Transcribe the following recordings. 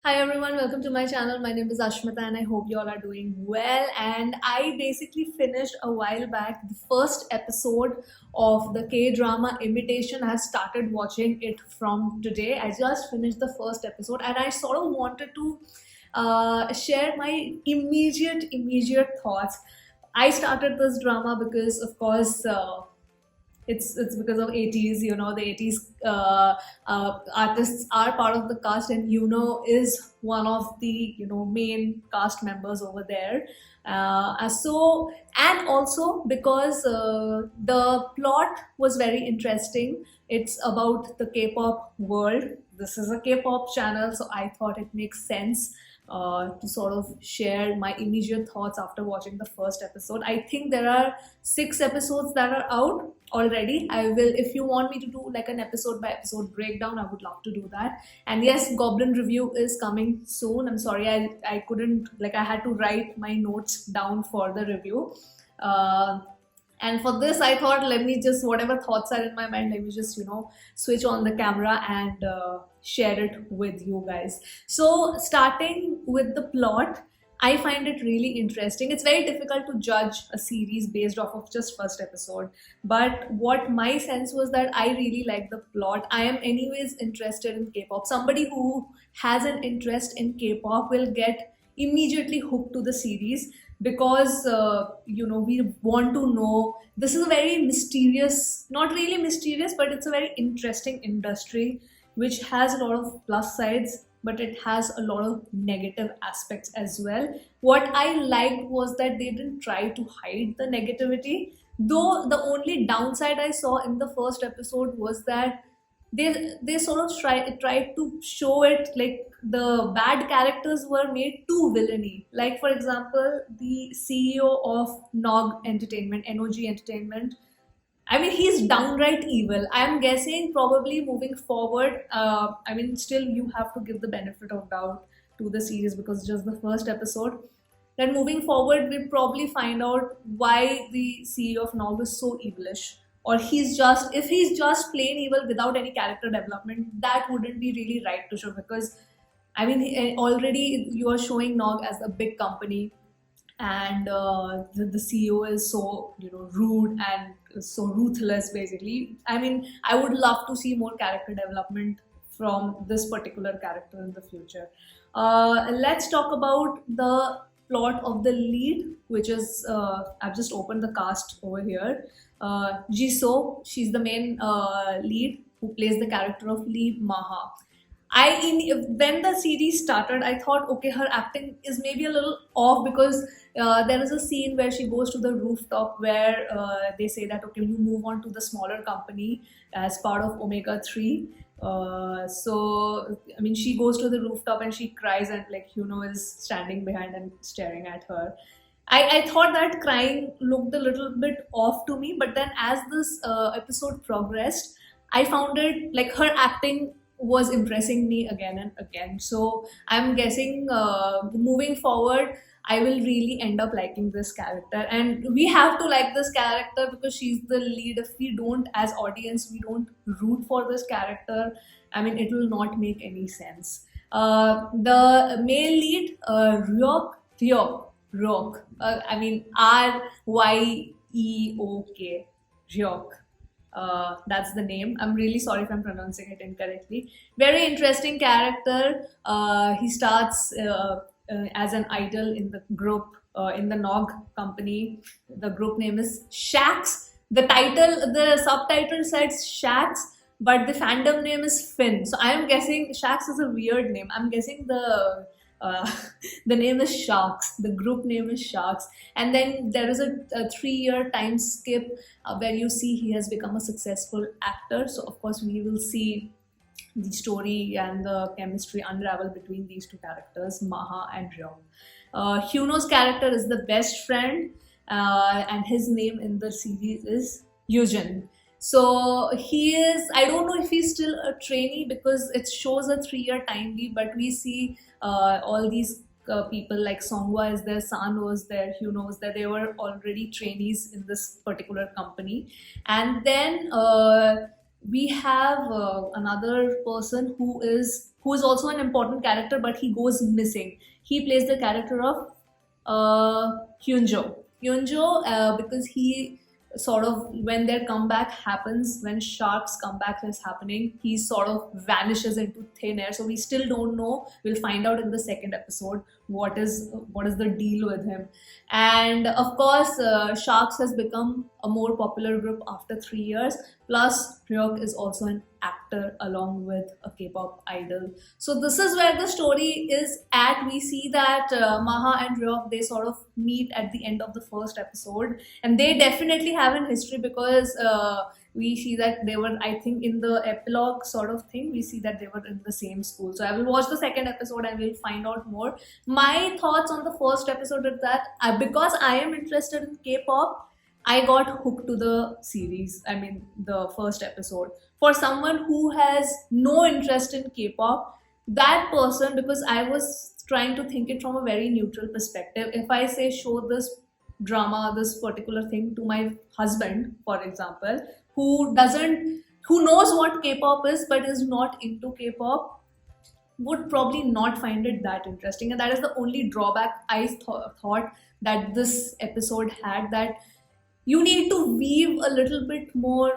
Hi everyone, welcome to my channel. My name is Ashmita and I hope you all are doing well. And I basically finished a while back the first episode of the K-drama Imitation. I started watching it from today. I just finished the first episode and I sort of wanted to share my immediate thoughts. I started this drama because, of course, it's because of 80s. The 80s artists are part of the cast, and is one of the main cast members over there. And also because the plot was very interesting. It's about the K-pop world. This is a K-pop channel, so I thought it makes sense to sort of share my immediate thoughts after watching the first episode. I think there are 6 episodes that are out already. I will, if you want me to do like an episode by episode breakdown, I would love to do that. And yes, Goblin review is coming soon. I'm sorry, I couldn't, like, I had to write my notes down for the review. And for this, I thought, let me just, whatever thoughts are in my mind, let me just, switch on the camera and share it with you guys. So, starting with the plot, I find it really interesting. It's very difficult to judge a series based off of just first episode. But what my sense was that I really like the plot. I am anyways interested in K-pop. Somebody who has an interest in K-pop will get immediately hooked to the series because we want to know. This is a very mysterious, not really mysterious, but it's a very interesting industry which has a lot of plus sides, but it has a lot of negative aspects as well. What I liked was that they didn't try to hide the negativity, though the only downside I saw in the first episode was that they sort of tried to show it like the bad characters were made too villainy. Like, for example, the CEO of Nog Entertainment. I mean, he's downright evil. I'm guessing probably moving forward, I mean, still you have to give the benefit of doubt to the series because just the first episode. Then moving forward, we'll probably find out why the CEO of Nog is so evilish. Or if he's just plain evil without any character development, that wouldn't be really right to show because, I mean, already you are showing Nog as a big company, and the CEO is so rude and so ruthless. Basically, I mean, I would love to see more character development from this particular character in the future. Let's talk about the plot of the lead, which is I've just opened the cast over here. Jisoo, she's the main lead who plays the character of Lee Maha. When the series started, I thought, okay, her acting is maybe a little off because there is a scene where she goes to the rooftop where they say that, okay, you move on to the smaller company as part of Omega 3. So, I mean, she goes to the rooftop and she cries, and like is standing behind and staring at her. I thought that crying looked a little bit off to me, but then as this episode progressed, I found it like her acting was impressing me again and again. So I'm guessing moving forward, I will really end up liking this character, and we have to like this character because she's the lead. If we don't, as audience, we don't root for this character, I mean, it will not make any sense. The male lead, Ryok. I mean, Ryeok. Ryok. That's the name. I'm really sorry if I'm pronouncing it incorrectly. Very interesting character. He starts as an idol in the group, in the Nog company. The group name is Shax. The subtitle says Shax, but the fandom name is Finn. So I am guessing Shax is a weird name. I'm guessing uh, the name is Sharks. The group name is Sharks. And then there is a 3-year time skip where you see he has become a successful actor. So of course we will see the story and the chemistry unravel between these two characters, Maha and Ryong. Hyuno's character is the best friend, and his name in the series is Yujin. So he is, I don't know if he's still a trainee because it shows a 3-year time lead, but we see all these people like Songhwa is there, San was there, Hyuno was there. They were already trainees in this particular company. And then we have another person who is who is also an important character, but he goes missing. He plays the character of Hyunjo. Hyunjo, because he sort of, when their comeback happens, when Shark's comeback is happening, he sort of vanishes into thin air. So we still don't know. We'll find out in the second episode what is the deal with him. And of course, Sharks has become a more popular group after 3 years. Plus, Ryuk is also an actor along with a K-pop idol. So this is where the story is at. We see that Maha and Ryuk, they sort of meet at the end of the first episode, and they definitely have an history because we see that they were, I think, in the epilogue sort of thing, we see that they were in the same school. So I will watch the second episode and we'll find out more. My thoughts on the first episode is that because I am interested in K-pop, I got hooked to the series. I mean, the first episode. For someone who has no interest in K-pop, that person, because I was trying to think it from a very neutral perspective. If I say show this drama, this particular thing to my husband, for example, who knows what K-pop is but is not into K-pop, would probably not find it that interesting. And that is the only drawback I thought that this episode had, that you need to weave a little bit more,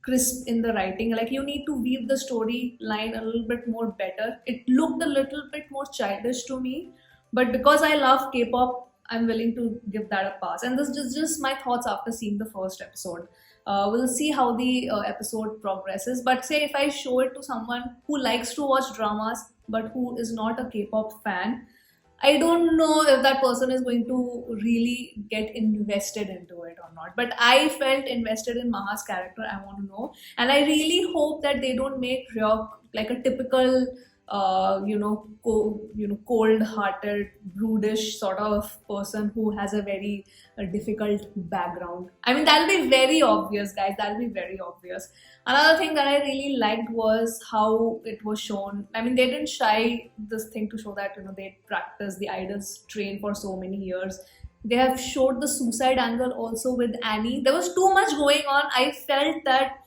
crisp in the writing. Like, you need to weave the storyline a little bit more better. It looked a little bit more childish to me, but because I love K-pop, I'm willing to give that a pass. And this is just my thoughts after seeing the first episode. We'll see how the episode progresses. But say if I show it to someone who likes to watch dramas but who is not a K-pop fan, I don't know if that person is going to really get invested into it or not. But I felt invested in Maha's character. I want to know, and I really hope that they don't make Ryuk like a typical, cold-hearted, brutish sort of person who has a very difficult background. I mean, that'll be very obvious, guys. That'll be very obvious. Another thing that I really liked was how it was shown. I mean, they didn't shy this thing to show that, they practice, the idols train for so many years. They have showed the suicide angle also with Annie. There was too much going on. I felt that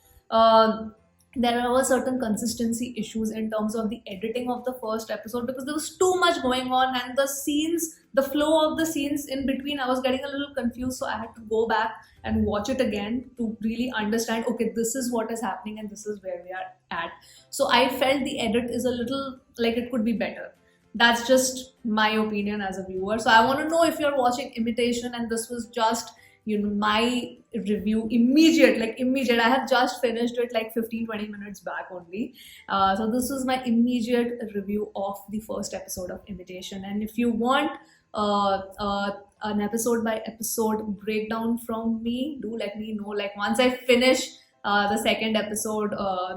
there were certain consistency issues in terms of the editing of the first episode, because there was too much going on, and the flow of the scenes in between, I was getting a little confused. So I had to go back and watch it again to really understand, okay, this is what is happening and this is where we are at. So I felt the edit is a little like it could be better. That's just my opinion as a viewer. So I want to know if you're watching Imitation and this was just my review immediate. I have just finished it like 15-20 minutes back only. So this is my immediate review of the first episode of Imitation. And if you want an episode by episode breakdown from me, do let me know. Like, once I finish the second episode,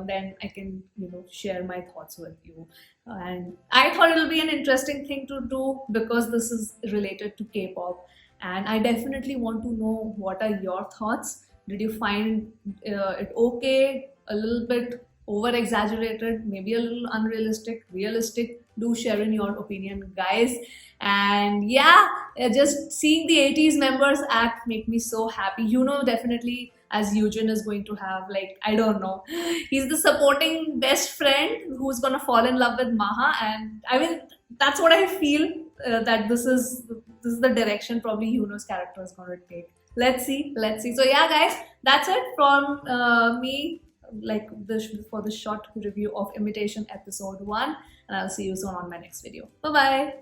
then I can share my thoughts with you. And I thought it'll be an interesting thing to do because this is related to K-pop. And I definitely want to know, what are your thoughts? Did you find it okay, a little bit over exaggerated, maybe a little unrealistic, realistic? Do share in your opinion, guys. And yeah, just seeing the 80s members act make me so happy. Definitely, as Eugene is going to have, like, I don't know, he's the supporting best friend who's gonna fall in love with Maha. And I mean, that's what I feel, that this is the direction probably Yuno's character is going to take. Let's see. So yeah, guys, that's it from me, for the short review of Imitation episode 1, and I'll see you soon on my next video. Bye bye.